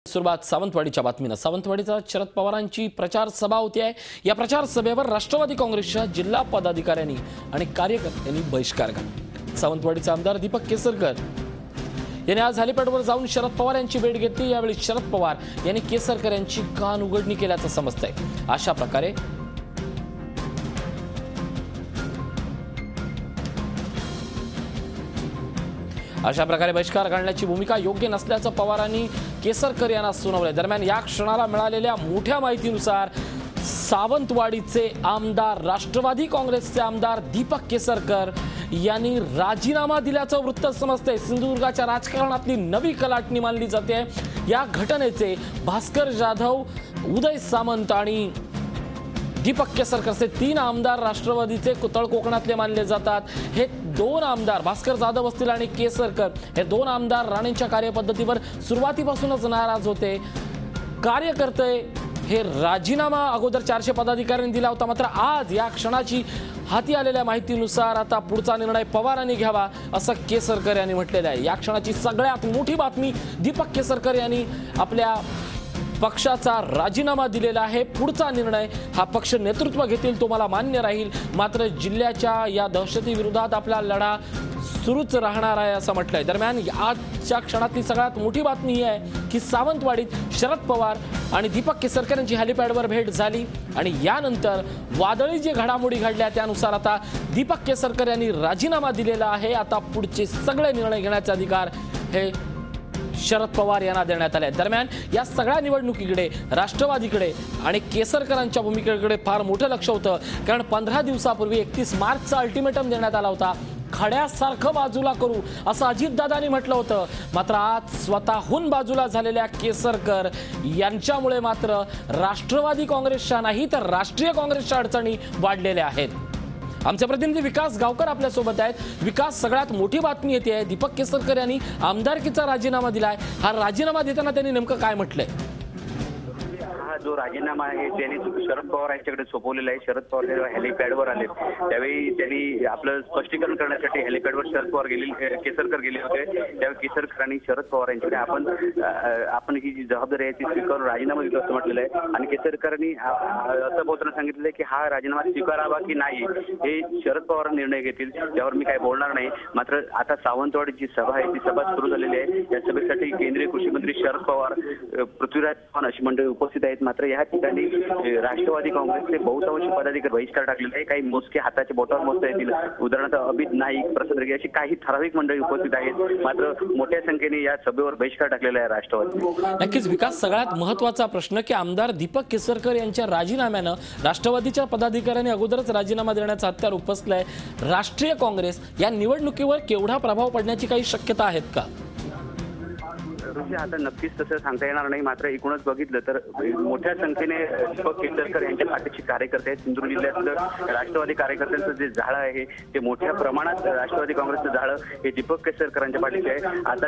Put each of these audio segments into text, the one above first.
सुरुवात सावंतवाडीच्या बातमीने। सावंतवाडीचा शरद पवारांची प्रचार सभा होती आहे। या प्रचार सभेवर राष्ट्रवादी काँग्रेसच्या जिल्हा पदाधिकाऱ्यांनी आणि कार्यकर्त्यांनी बहिष्कार घातला। सावंतवाडीचे आमदार दीपक केसरकर यांनी आज हेलिपॅडवर जाऊन शरद पवार यांची भेट घेतली। यावेळी शरद पवार यांनी केसरकर यांची कान उघडणी केल्याचं समजतंय। अशा प्रकारे बहिष्कार घालण्याची भूमिका योग्य नसल्याचं पवारांनी केसरकर यांना सुनावले। दरम्यान या क्षणाला मिळालेल्या मोठ्या माहितीनुसार सावंतवाडीचे आमदार राष्ट्रवादी काँग्रेसचे आमदार दीपक केसरकर यांनी राजीनामा दिल्याचं वृत्त समजतंय। सिंधुदुर्गाच्या राजकारणातली नवी कलाटणी मानली जाते। या घटनेचे भास्कर जाधव, उदय सामंत आणि दीपक केसरकरचे 3 आमदार राष्ट्रवादीचे तळकोकणातले मानले जातात। हे 2 आमदार भास्कर जाधव असतील आणि केसरकर हे 2 आमदार राणेंच्या कार्यपद्धतीवर सुरुवातीपासूनच नाराज होते। कार्यकर्ते हे राजीनामा अगोदर 400 पदाधिकाऱ्यांनी दिला होता, मात्र आज या क्षणाची हाती आलेल्या माहितीनुसार आता पुढचा निर्णय पवारांनी घ्यावा असं केसरकर यांनी म्हटलेलं आहे। या क्षणाची सगळ्यात मोठी बातमी दीपक केसरकर यांनी आपल्या पक्षाचा राजीनामा दिलेला आहे। पुढचा निर्णय हा पक्ष नेतृत्व घेतील तो मला मान्य राहील, मात्र जिल्ह्याच्या या दहशती विरोधात आपला लढा सुरूच राहणार आहे असं म्हटलंय। दरम्यान आजच्या क्षणातली सगळ्यात मोठी बातमी ही आहे की सावंतवाडीत शरद पवार आणि दीपक केसरकर यांची हेलिपॅडवर भेट झाली आणि यानंतर वादळी जे घडामोडी घडल्या त्यानुसार आता दीपक केसरकर यांनी राजीनामा दिलेला आहे। आता पुढचे सगळे निर्णय घेण्याचे अधिकार हे शरद पवार यांना देण्यात आले। दरम्यान या सगळ्या निवडणुकीकडे राष्ट्रवादीकडे आणि केसरकरांच्या भूमिकेकडे फार मोठं लक्ष होतं, कारण 15 दिवसापूर्वी 31 मार्चचा अल्टिमेटम देण्यात आला होता। खड्यासारखं बाजूला करू असं अजितदादांनी म्हटलं होतं, मात्र आज स्वतःहून बाजूला झालेल्या केसरकर यांच्यामुळे मात्र राष्ट्रवादी काँग्रेसच्या नाही तर राष्ट्रीय काँग्रेसच्या अडचणी वाढलेल्या आहेत। आमचे प्रतिनिधी विकास गावकर आपल्या सोबत आहेत। विकास, सगळ्यात मोठी बातमी येते आहे दीपक केसरकर यांनी आमदारकीचा राजीनामा दिलाय। हा राजीनामा देताना त्यांनी नेमकं काय म्हटलंय? हा जो राजीनामा आहे त्यांनी शरद पवार यांच्याकडे सोपवलेला आहे। शरद पवार जेव्हा हेलिपॅडवर आले त्यावेळी त्यांनी आपलं स्पष्टीकरण करण्यासाठी हेलिपॅडवर शरद पवार केसरकर गेले होते। त्यावेळी केसरकर आणि शरद पवार यांच्याकडे आपण ही जी जबाबदारी आहे ती स्वीकारून राजीनामा देतो असं म्हटलेलं आहे आणि केसरकरांनी असं बोलताना सांगितलं आहे की हा राजीनामा स्वीकारावा की नाही हे शरद पवार निर्णय घेतील, त्यावर मी काही बोलणार नाही। मात्र आता सावंतवाडी जी सभा आहे ती सभा सुरू झालेली आहे। या सभेसाठी केंद्रीय कृषी मंत्री शरद पवार, पृथ्वीराज चव्हाण अशी मंडळी उपस्थित आहेत। मात्र या ठिकाणी राष्ट्रवादी काँग्रेसचे बहुतांश पदाधिकारी बहिष्कार टाकलेले आहे। काही मोजके हाताच्या बोटावर मोजता येतील, उदाहरणार्थ अभित नाईक, प्रसाद रेगे अशी काही ठराविक मंडळी उपस्थित आहेत। मात्र मोठ्या संख्येने या सभेवर बहिष्कार टाकलेला आहे राष्ट्रवादी। नक्कीच विकास, सगळ्यात महत्त्वाचा प्रश्न की आमदार दीपक केसरकर यांच्या राजीनाम्यानं राष्ट्रवादीच्या पदाधिकाऱ्यांनी अगोदरच राजीनामा देण्याचं हत्यार उपसलंय। राष्ट्रीय काँग्रेस या निवडणुकीवर केवढा प्रभाव पडण्याची काही शक्यता आहेत का? आता नक्कीच तसं सांगता येणार नाही, मात्र एकूणच बघितलं तर मोठ्या संख्येने दीपक केसरकर यांच्या पाठीचे कार्यकर्ते आहेत। सिंधुदुर्ग जिल्ह्यातलं राष्ट्रवादी कार्यकर्त्यांचं जे जाळं आहे ते मोठ्या प्रमाणात राष्ट्रवादी काँग्रेसचं जाळं हे दीपक केसरकरांच्या पाठीचे आहे। आता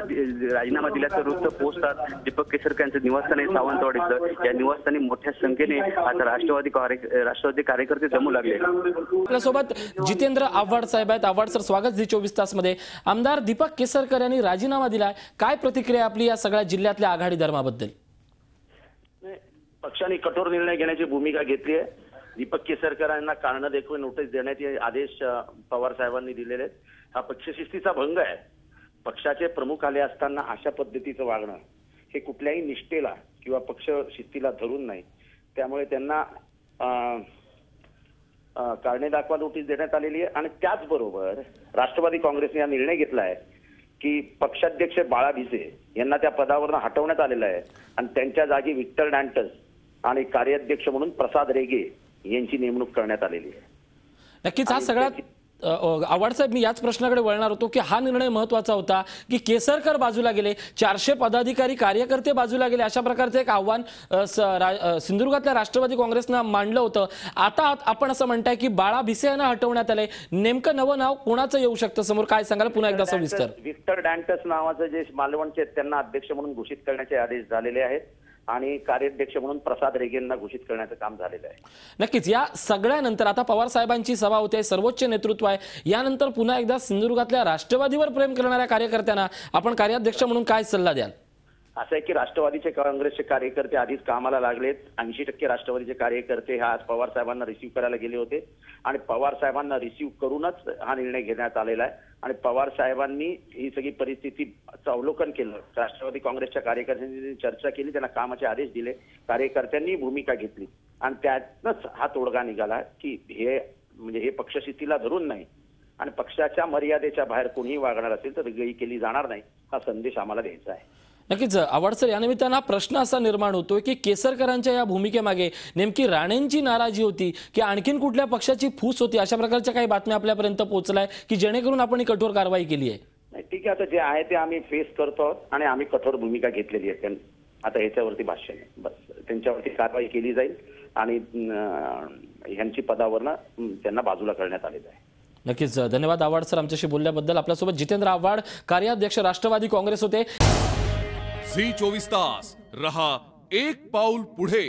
राजीनामा दिल्याचं वृत्त पोहोचतात दीपक केसरकर यांचं निवासस्थान आहे सावंतवाडीचं। या निवासस्थानी मोठ्या संख्येने आता राष्ट्रवादी कार्यकर्ते जमू लागले। आपल्यासोबत जितेंद्र आव्हाड साहेब आहेत। आव्हाड सर, स्वागत झी 24 तास मध्ये। आमदार दीपक केसरकर यांनी राजीनामा दिलाय, काय प्रतिक्रिया आपली या सगळ्या जिल्ह्यातल्या आघाडी धर्माबद्दल? पक्षाने कठोर निर्णय घेण्याची भूमिका घेतली आहे। दीपक केसरकरांना कारण दाखवून नोटीस देण्याचे आदेश पवार साहेबांनी दिलेले आहेत। हा पक्षशिस्तीचा भंग आहे। पक्षाचे प्रमुख आले असताना अशा पद्धतीचं वागणं हे कुठल्याही निष्ठेला किंवा पक्ष शिस्तीला धरून नाही, त्यामुळे त्यांना कारणे दाखवा नोटीस देण्यात आलेली आहे। आणि त्याचबरोबर राष्ट्रवादी काँग्रेसने हा निर्णय घेतला आहे की पक्षाध्यक्ष बाळा भिसे यांना त्या पदावरून हटवण्यात आलेलं आहे आणि त्यांच्या जागी विक्टर डँटस आणि कार्याध्यक्ष म्हणून प्रसाद रेगे यांची नेमणूक करण्यात आलेली आहे। नक्कीच हा सगळ्यात आव्हाड साहेब, मी याच प्रश्नाकडे वळणार होतो की हा निर्णय महत्त्वाचा होता की केसरकर बाजूला गेले, 400 पदाधिकारी कार्यकर्ते बाजूला गेले, अशा प्रकारचं एक आव्हान सिंधुदुर्गातल्या राष्ट्रवादी काँग्रेसनं मांडलं होतं। आता आपण असं म्हणताय की बाळा भिसे यांना हटवण्यात आलंय, नेमकं नवं नाव कोणाचं येऊ शकतं समोर, काय सांगाल पुन्हा एकदा सविस्तर? विक्टर डँटस नावाचं जे मालवणचे त्यांना अध्यक्ष म्हणून घोषित करण्याचे आदेश झालेले आहेत आणि कार्याध्यक्ष म्हणून प्रसाद रेगेंना घोषित करण्याचं काम झालेलं आहे। नक्कीच या सगळ्यानंतर आता पवार साहेबांची सभा होते, सर्वोच्च नेतृत्व आहे, यानंतर पुन्हा एकदा सिंधुदुर्गातल्या राष्ट्रवादीवर प्रेम करणाऱ्या कार्यकर्त्यांना आपण कार्याध्यक्ष म्हणून काय सल्ला द्याल? असं आहे की राष्ट्रवादीचे काँग्रेसचे कार्यकर्ते आधीच कामाला लागलेत. 80% राष्ट्रवादीचे कार्यकर्ते हा आज पवार साहेबांना रिसीव्ह करायला गेले होते आणि पवार साहेबांना रिसीव्ह करूनच हा निर्णय घेण्यात आलेला आहे. आणि पवार साहेबांनी ही सगळी परिस्थितीचं अवलोकन केलं. राष्ट्रवादी काँग्रेसच्या कार्यकर्त्यांनी चर्चा केली, त्यांना कामाचे आदेश दिले, कार्यकर्त्यांनी भूमिका घेतली आणि त्यातनंच हा तोडगा निघाला की हे पक्षशिस्तीला धरून नाही आणि पक्षाच्या मर्यादेच्या बाहेर कोणीही वागणार असेल तर गई केली जाणार नाही, हा संदेश आम्हाला द्यायचा आहे. नक्कीच आव्हाड सर, या निमित्तानं प्रश्न असा निर्माण होतोय की केसरकरांच्या या भूमिकेमागे नेमकी राणेंची नाराजी होती की आणखीन कुठल्या पक्षाची फूस होती, अशा प्रकारच्या काही बातम्या आपल्यापर्यंत पोहोचलाय की जेणेकरून आपण ही कठोर कारवाई केली आहे? नाही, ठीक आहे, आता जे आहे ते आम्ही फेस करतो आहोत आणि आम्ही कठोर भूमिका घेतलेली आहे. आता ह्याच्यावरती भाष्य नाही, बस त्यांच्यावरती कारवाई केली जाईल आणि ह्यांची पदावरनं त्यांना बाजूला करण्यात आलेलं आहे. नक्कीच धन्यवाद आव्हाड सर आमच्याशी बोलल्याबद्दल. आपल्यासोबत जितेंद्र आव्हाड, कार्याध्यक्ष राष्ट्रवादी काँग्रेस होते. झी 24 तास रहा एक पाऊल पुढे.